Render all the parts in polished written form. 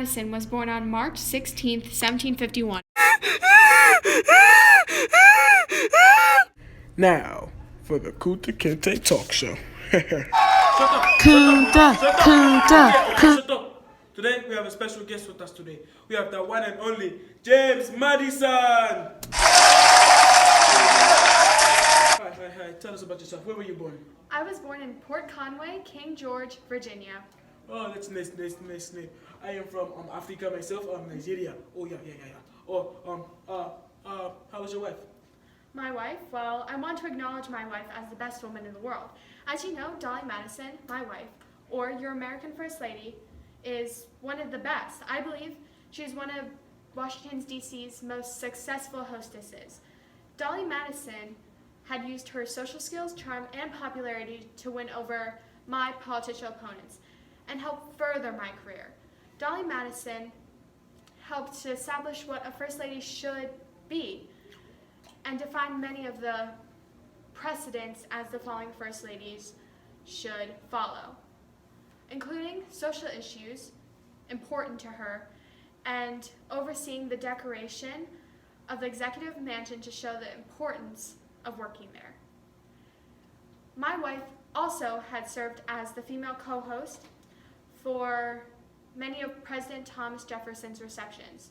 Madison was born on March 16, 1751. Now, for the Kunta Kinte Talk Show. Kunta. Shut up. Today we have a special guest with us today. We have the one and only James Madison. Hi. Tell us about yourself. Where were you born? I was born in Port Conway, King George, Virginia. Oh, that's nice name. I am from Africa myself, Nigeria. Oh yeah. Oh, how was your wife? My wife, well, I want to acknowledge my wife as the best woman in the world. As you know, Dolly Madison, my wife, or your American First Lady, is one of the best. I believe she's one of Washington, D.C.'s most successful hostesses. Dolly Madison had used her social skills, charm, and popularity to win over my political opponents and help further my career. Dolly Madison helped to establish what a First Lady should be and define many of the precedents as the following First Ladies should follow, including social issues important to her and overseeing the decoration of the executive mansion to show the importance of working there. My wife also had served as the female co-host for many of President Thomas Jefferson's receptions,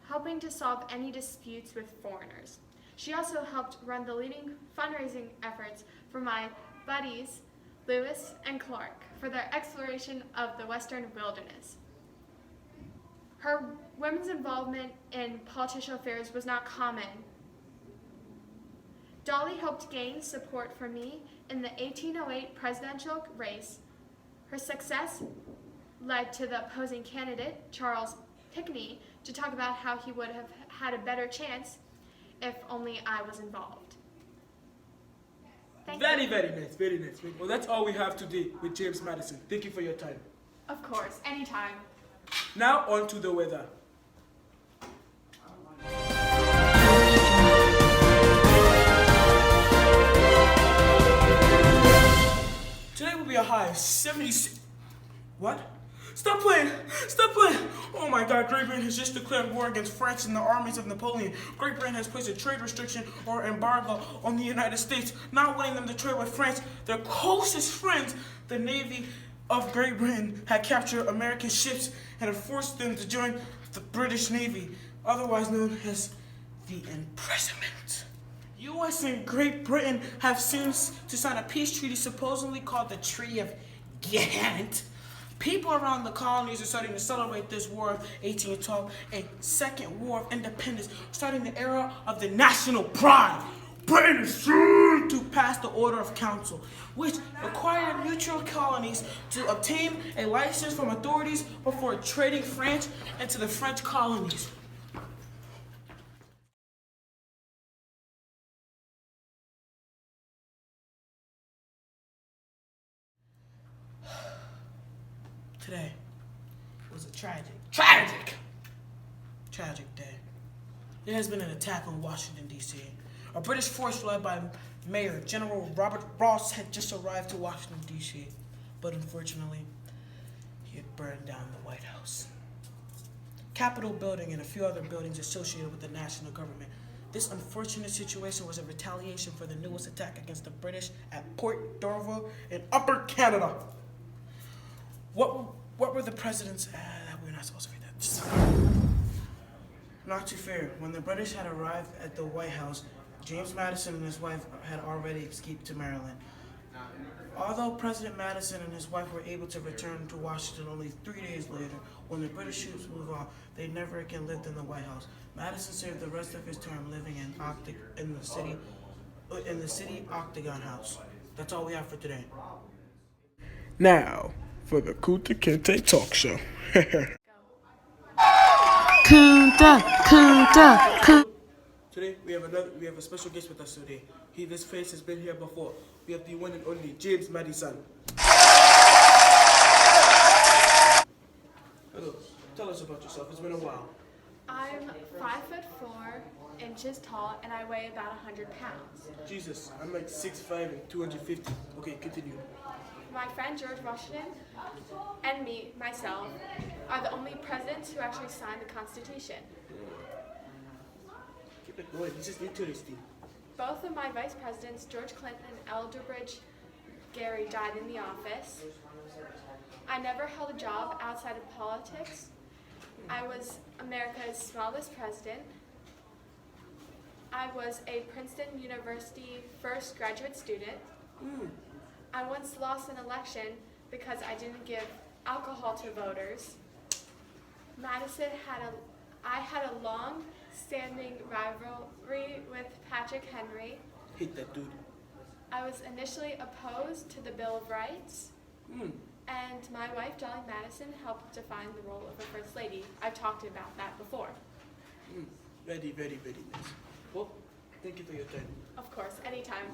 helping to solve any disputes with foreigners. She also helped run the leading fundraising efforts for my buddies, Lewis and Clark, for their exploration of the Western wilderness. Her women's involvement in political affairs was not common. Dolly helped gain support for me in the 1808 presidential race. Her success led to the opposing candidate, Charles Pinckney, to talk about how he would have had a better chance if only I was involved. Thank you. Very nice. Well, that's all we have today with James Madison. Thank you for your time. Of course, anytime. Now on to the weather. Today will be a high of 76. What? Stop playing! Oh my God, Great Britain has just declared war against France and the armies of Napoleon. Great Britain has placed a trade restriction or embargo on the United States, not wanting them to trade with France, their closest friends. The Navy of Great Britain had captured American ships and had forced them to join the British Navy, otherwise known as the imprisonment. U.S. and Great Britain have since to sign a peace treaty supposedly called the Treaty of Ghent. People around the colonies are starting to celebrate this War of 1812, a second war of independence, starting the era of the national pride. Britain is soon to pass the Order of Council, which required neutral colonies to obtain a license from authorities before trading France into the French colonies. Today was a tragic day. There has been an attack on Washington, D.C. A British force led by Mayor General Robert Ross had just arrived to Washington, D.C., but unfortunately, he had burned down the White House, Capitol building, and a few other buildings associated with the national government. This unfortunate situation was a retaliation for the newest attack against the British at Port Dorval in Upper Canada. What were the presidents? We're not supposed to read that. Not too fair. When the British had arrived at the White House, James Madison and his wife had already escaped to Maryland. Although President Madison and his wife were able to return to Washington only 3 days later, when the British troops moved on, they never again lived in the White House. Madison served the rest of his term living in the city Octagon House. That's all we have for today. Now, for the Kunta Kinte Talk Show. Kunta. Today we have a special guest with us today. This face has been here before. We have the one and only James Madison. Hello. Tell us about yourself. It's been a while. I'm 5'4" tall and I weigh about 100 pounds. Jesus, I'm like 6'5" and 250. Okay, continue. My friend George Washington and myself, are the only presidents who actually signed the Constitution. Keep it going. This is interesting. Both of my vice presidents, George Clinton and Elderbridge Gary, died in the office. I never held a job outside of politics. I was America's smallest president. I was a Princeton University first graduate student. I once lost an election because I didn't give alcohol to voters. I had a long-standing rivalry with Patrick Henry. Hate that dude. I was initially opposed to the Bill of Rights, and my wife, Dolly Madison, helped define the role of a First Lady. I've talked about that before. Very, very, very nice. Well, thank you for your time. Of course, anytime.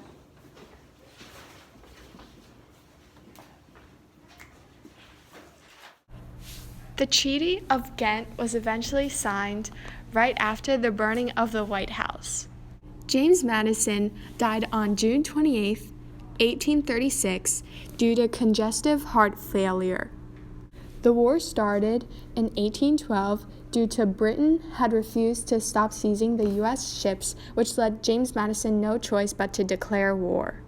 The Treaty of Ghent was eventually signed right after the burning of the White House. James Madison died on June 28, 1836, due to congestive heart failure. The war started in 1812 due to Britain had refused to stop seizing the U.S. ships, which led James Madison no choice but to declare war.